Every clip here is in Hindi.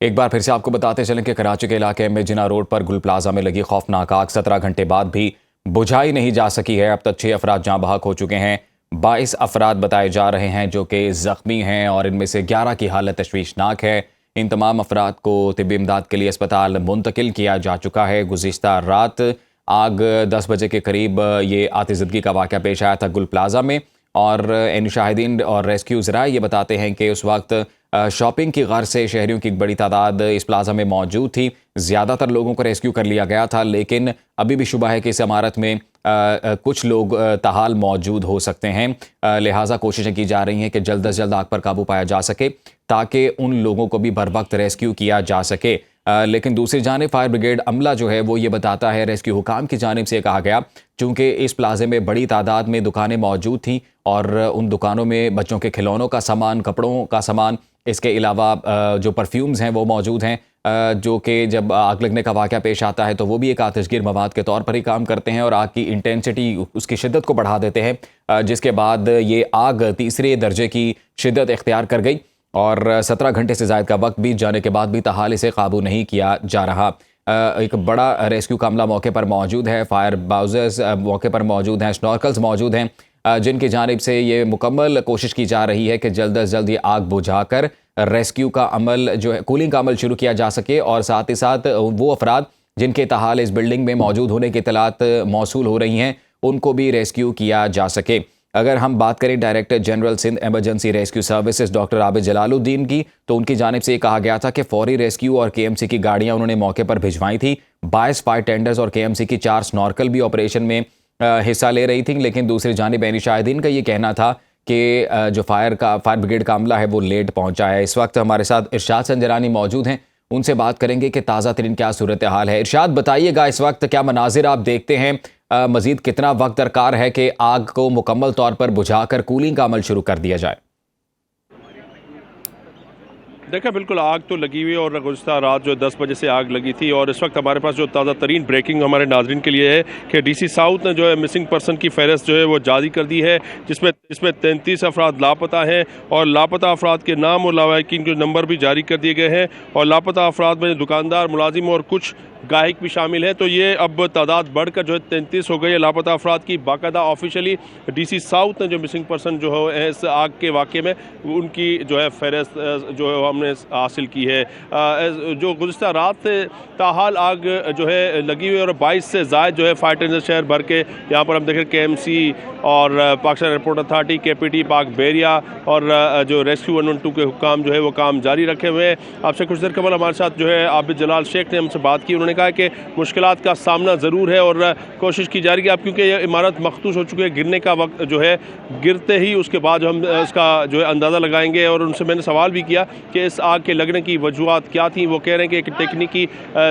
एक बार फिर से आपको बताते चलें कि कराची के इलाके में जिना रोड पर गुल प्लाजा में लगी खौफनाक आग 17 घंटे बाद भी बुझाई नहीं जा सकी है। अब तक 6 अफराद जाँ बहक हो चुके हैं। 22 अफराद बताए जा रहे हैं जो कि जख्मी हैं और इनमें से 11 की हालत तशवीशनाक है। इन तमाम अफराद को तिब्बी इमदाद के लिए अस्पताल मुंतकिल किया जा चुका है। गुज़िश्ता रात आग 10 बजे के करीब ये आतिज़दगी का वाक़या पेश आया था गुल प्लाजा में। और मुशाहिदीन और रेस्क्यू ज़रा ये बताते हैं कि उस वक्त शॉपिंग की गर्ज से शहरियों की एक बड़ी तादाद इस प्लाजा में मौजूद थी। ज़्यादातर लोगों को रेस्क्यू कर लिया गया था, लेकिन अभी भी शुबा है कि इस इमारत में कुछ लोग ताहाल मौजूद हो सकते हैं। लिहाजा कोशिशें की जा रही हैं कि जल्द अज जल्द आग पर काबू पाया जा सके ताकि उन लोगों को भी बर वक्त रेस्क्यू किया जा सके। लेकिन दूसरी जानिब फायर ब्रिगेड अमला जो है वो ये बताता है, रेस्क्यू हुकाम की जानिब से कहा गया, चूँकि इस प्लाजे में बड़ी तादाद में दुकानें मौजूद थीं और उन दुकानों में बच्चों के खिलौनों का सामान, कपड़ों का सामान, इसके अलावा जो परफ्यूम्स हैं वो मौजूद हैं, जो कि जब आग लगने का वाक़या पेश आता है तो वो भी एक आतिशगीर मवाद के तौर पर ही काम करते हैं और आग की इंटेंसिटी, उसकी शिद्दत को बढ़ा देते हैं, जिसके बाद ये आग तीसरे दर्जे की शिद्दत इख्तियार कर गई और 17 घंटे से ज़ायद का वक्त बीत जाने के बाद भी ताहाल इसे काबू नहीं किया जा रहा। एक बड़ा रेस्क्यू का अमला मौके पर मौजूद है, फायर बाउजर्स मौके पर मौजूद हैं, स्नॉर्कल्स मौजूद हैं, जिनकी जानिब से ये मुकम्मल कोशिश की जा रही है कि जल्द अज जल्द ये आग बुझाकर रेस्क्यू का अमल जो है, कूलिंग का अमल शुरू किया जा सके और साथ ही साथ वो अफराद जिनके ताहाल इस बिल्डिंग में मौजूद होने की इत्तलात मौसूल हो रही हैं उनको भी रेस्क्यू किया जा सके। अगर हम बात करें director general Sindh emergency rescue services doctor Abid Jalaluddin की, तो उनकी जानिब से ये कहा गया था कि फौरी रेस्क्यू और केएमसी की गाड़ियां उन्होंने मौके पर भिजवाई थी। 22 फायर टेंडर्स और केएमसी की 4 स्नॉर्कल भी ऑपरेशन में हिस्सा ले रही थी। लेकिन दूसरी जानिब मुशाहिदीन का ये कहना था कि जो फायर ब्रिगेड का अमला है वो लेट पहुंचा है। इस वक्त हमारे साथ इरशाद संजरानी मौजूद हैं, उनसे बात करेंगे कि ताज़ा तरीन क्या सूरत हाल है। इरशाद, बताइएगा इस वक्त क्या मनाजिर आप देखते हैं, मजीद कितना वक्त दरकार है कि आग को मुकम्मल तौर पर बुझाकर कूलिंग का अमल शुरू कर दिया जाए? देखा, बिल्कुल आग तो लगी हुई है और गुज़िश्ता रात जो 10 बजे से आग लगी थी और इस वक्त हमारे पास जो ताज़ा तरीन ब्रेकिंग हमारे नाजरीन के लिए है कि डीसी साउथ ने जो है मिसिंग पर्सन की फहरिस्त जो है वो जारी कर दी है, जिसमें 33 अफराद लापता हैं और लापता अफराद के नाम और लवाहिकीन के नंबर भी जारी कर दिए गए हैं और लापता अफराद में दुकानदार, मुलाजिम और कुछ गायक भी शामिल हैं। तो ये अब तादाद बढ़कर जो है 33 हो गई है लापता अफराद की। बाकायदा ऑफिशियली डीसी साउथ ने जो मिसिंग पर्सन जो है इस आग के वाक़े में उनकी जो है फहरिस्त जो है हमने हासिल की है। जो गुज़िश्ता रात से ताहाल आग जो है लगी हुई और 22 से ज़ायद जो है फायर टेंडर शहर भर के यहाँ पर हम देखें केएमसी और पाकिस्तान एयरपोर्ट अथॉरिटी, केपीटी, पाक बहरिया और जो रेस्क्यू 112 के हुक्काम जो है वो काम जारी रखे हुए हैं। आपसे कुछ देर कबल हमारे साथ जो है आबिद जलाल शेख ने हमसे बात की। उन्होंने कहा कि मुश्किलात का सामना ज़रूर है और कोशिश की जा रही है अब, क्योंकि ये इमारत मखदूश हो चुकी है, गिरने का वक्त जो है गिरते ही उसके बाद हम इसका जो है अंदाज़ा लगाएंगे। और उनसे मैंने सवाल भी किया कि इस आग के लगने की वजूहात क्या थी। वो कह रहे हैं कि एक तकनीकी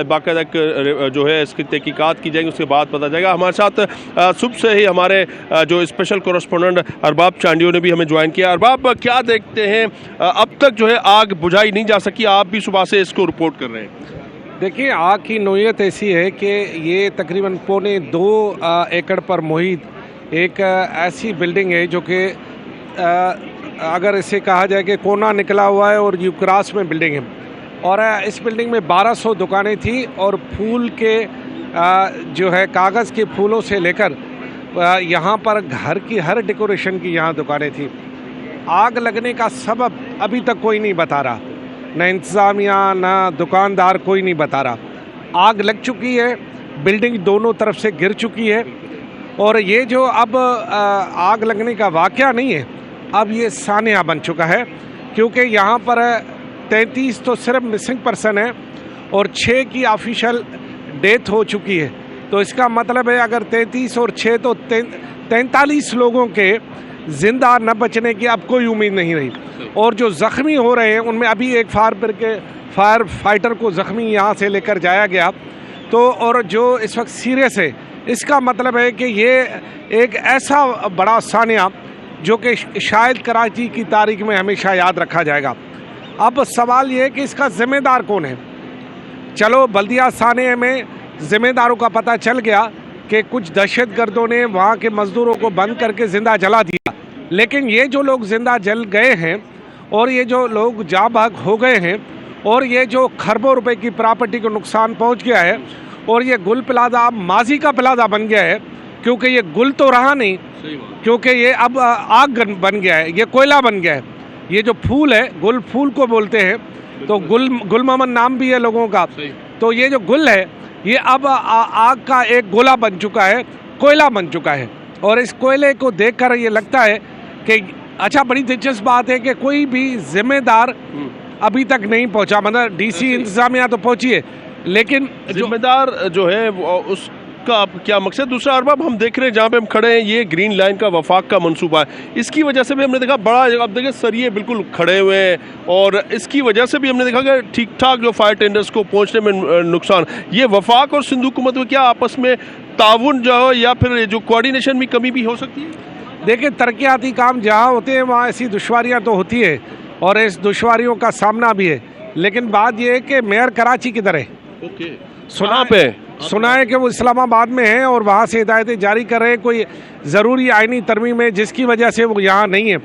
बाकायदा जो है इसकी तहकीकात की जाएगी, उसके बाद पता जाएगा। हमारे साथ सुबह से ही हमारे जो स्पेशल कोरेस्पोंडेंट अरबाब चांडियो ने भी हमें ज्वाइन किया। अरबाब, क्या देखते हैं, अब तक जो है आग बुझाई नहीं जा सकी, आप भी सुबह से इसको रिपोर्ट कर रहे हैं? देखिए, आग की नोयत ऐसी है कि ये तकरीबन 2.25 एकड़ पर मुहित एक ऐसी बिल्डिंग है जो कि अगर इसे कहा जाए कि कोना निकला हुआ है और यूक्रास में बिल्डिंग है और इस बिल्डिंग में 1200 दुकानें थी और फूल के जो है कागज़ के फूलों से लेकर यहाँ पर घर की हर डेकोरेशन की यहाँ दुकानें थी। आग लगने का सबब अभी तक कोई नहीं बता रहा, न इंतज़ामिया न दुकानदार, कोई नहीं बता रहा। आग लग चुकी है, बिल्डिंग दोनों तरफ से गिर चुकी है और ये जो अब आग लगने का वाक़या नहीं है, अब ये सानिया बन चुका है, क्योंकि यहाँ पर 33 तो सिर्फ मिसिंग पर्सन है और 6 की ऑफिशियल डेथ हो चुकी है। तो इसका मतलब है अगर 33 और 6 तो 43 लोगों के ज़िंदा न बचने की अब कोई उम्मीद नहीं रही। और जो ज़ख्मी हो रहे हैं उनमें अभी एक फायर फाइटर को ज़ख्मी यहाँ से लेकर जाया गया। तो और जो इस वक्त सीरियस है, इसका मतलब है कि ये एक ऐसा बड़ा सानिया जो कि शायद कराची की तारीख में हमेशा याद रखा जाएगा। अब सवाल ये है कि इसका ज़िम्मेदार कौन है। चलो, बल्दिया सानिया में ज़िम्मेदारों का पता चल गया कि कुछ दहशतगर्दों ने वहाँ के मज़दूरों को बंद करके ज़िंदा जला दिया, लेकिन ये जो लोग ज़िंदा जल गए हैं और ये जो लोग जाँ बहक हो गए हैं और ये जो खरबों रुपए की प्रॉपर्टी को नुकसान पहुंच गया है, और ये गुल प्लाजा माजी का प्लाजा बन गया है, क्योंकि ये गुल तो रहा नहीं, क्योंकि ये अब आग बन गया है, ये कोयला बन गया है। ये जो फूल है, गुल फूल को बोलते हैं, तो गुल मोहम्मद नाम भी है लोगों का। तो ये जो गुल है, ये अब आग का एक गोला बन चुका है, कोयला बन चुका है। और इस कोयले को देखकर ये लगता है कि अच्छा, बड़ी दिलचस्प बात है कि कोई भी जिम्मेदार अभी तक नहीं पहुंचा, मतलब डीसी इंतजामिया तो पहुंची है, लेकिन जिम्मेदार जो है उसका क्या मकसद। दूसरा अरबाब, हम देख रहे हैं जहाँ पे हम खड़े हैं, ये ग्रीन लाइन का वफाक का मंसूबा है। इसकी वजह से भी हमने देखा बड़ा, अब देखिए सरिये बिल्कुल खड़े हुए हैं, और इसकी वजह से भी हमने देखा कि ठीक ठाक जो फायर टेंडर्स को पहुँचने में नुकसान। ये वफाक और सिंधु हुकूमत में क्या आपस में ताउन जो है या फिर जो कोऑर्डिनेशन में कमी भी हो सकती है? देखिए, तरक्याती काम जहाँ होते हैं वहाँ ऐसी दुश्वारियाँ तो होती है, और इस दुश्वारियों का सामना भी है। लेकिन बात यह है कि मेयर कराची किधर है? सुना है कि वो इस्लामाबाद में है और वहाँ से हिदायतें जारी कर रहे हैं कोई ज़रूरी आइनी तरमीम है, जिसकी वजह से वो यहाँ नहीं है।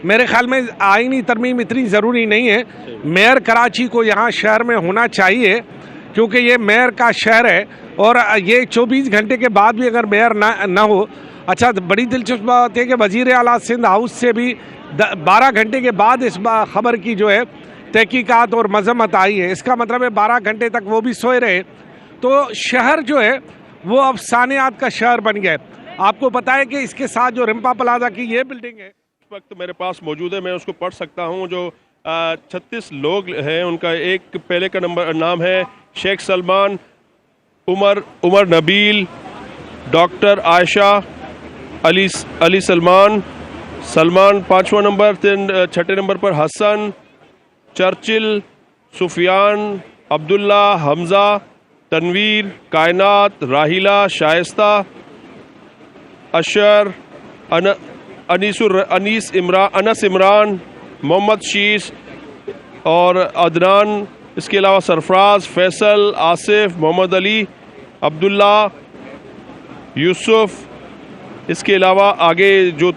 मेरे ख्याल में आइनी तरमीम इतनी ज़रूरी नहीं है। मेयर कराची को यहाँ शहर में होना चाहिए, क्योंकि ये मेयर का शहर है, और ये 24 घंटे के बाद भी अगर मेयर ना हो। अच्छा, बड़ी दिलचस्प बात है कि वज़ीर आला सिंध हाउस से भी 12 घंटे के बाद इस खबर की जो है तहकीकात और मजम्मत आई है। इसका मतलब है 12 घंटे तक वो भी सोए रहे। तो शहर जो है वो अब सानियात का शहर बन गया है। आपको पता है कि इसके साथ जो रिम्पा प्लाजा की ये बिल्डिंग है, इस वक्त मेरे पास मौजूद है, मैं उसको पढ़ सकता हूँ। जो 36 लोग हैं, उनका एक पहले का नाम है शेख सलमान, उमर नबील, डॉक्टर आयशा, अली सलमान 5वां नंबर, 6ठे नंबर पर हसन, चर्चिल, सुफियान, अब्दुल्ला, हमज़ा, तनवीर, कायनात, राहिला, शाइस्ता, अशर, अनीस इमरान, मोहम्मद शीस और अदनान। इसके अलावा सरफराज, फैसल, आसिफ, मोहम्मद अली, अब्दुल्ला, यूसुफ। इसके अलावा आगे जो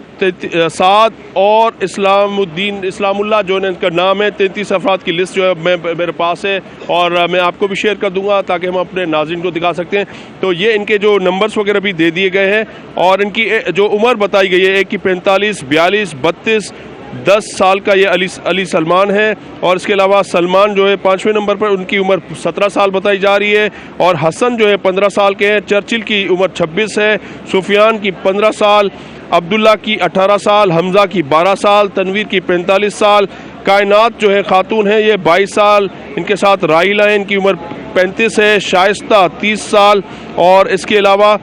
7 और इस्लामुल्लाह जो है इनका नाम है। 33 अफराद की लिस्ट जो है मेरे पास है, और मैं आपको भी शेयर कर दूंगा ताकि हम अपने नाज़रीन को दिखा सकते हैं। तो ये इनके जो नंबर्स वगैरह भी दे दिए गए हैं, और इनकी जो उम्र बताई गई है, एक की 45, 42, 32, 10 साल का ये अली सलमान है। और इसके अलावा सलमान जो है 5वें नंबर पर, उनकी उम्र 17 साल बताई जा रही है। और हसन जो है 15 साल के हैं। चर्चिल की उम्र 26 है, सुफियान की 15 साल, अब्दुल्ला की 18 साल, हमज़ा की 12 साल, तनवीर की 45 साल, कायनात जो है खातून है, ये 22 साल। इनके साथ राहिला है, इनकी उम्र 35 है, शाइस्ता 30 साल, और इसके अलावा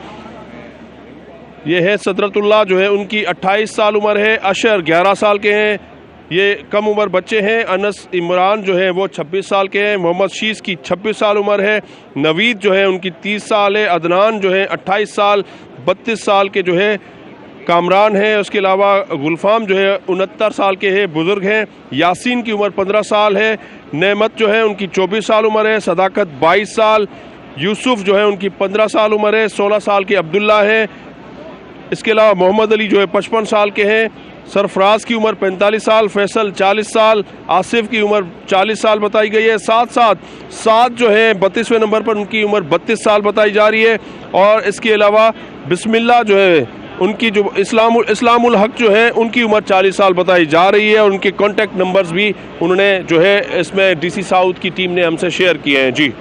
ये है सदरतुल्लाह जो है, उनकी 28 साल उम्र है। अशर 11 साल के हैं, ये कम उम्र बच्चे हैं। अनस इमरान जो है वो 26 साल के हैं। मोहम्मद शीस की 26 साल उम्र है। नवीद जो है उनकी 30 साल है। अदनान जो है 28 साल, 32 साल के जो है कामरान है। उसके अलावा गुलफाम जो है 69 साल के हैं, बुज़ुर्ग हैं। यासीन की उम्र 15 साल है। नेमत जो है उनकी 24 साल उम्र है। सदाकत 22 साल। यूसुफ जो है उनकी 15 साल उम्र है। 16 साल के अब्दुल्ला है। इसके अलावा मोहम्मद अली जो है 55 साल के हैं। सरफराज की उम्र 45 साल, फैसल 40 साल, आसिफ की उम्र 40 साल बताई गई है। साथ जो है 32वें नंबर पर, उनकी उम्र 32 साल बताई जा रही है। और इसके अलावा बिस्मिल्लाह जो है, उनकी जो इस्लामुल हक जो है, उनकी उम्र 40 साल बताई जा रही है। और उनके कॉन्टैक्ट नंबर्स भी उन्होंने जो है इसमें DC साउथ की टीम ने हमसे शेयर किए हैं। जी।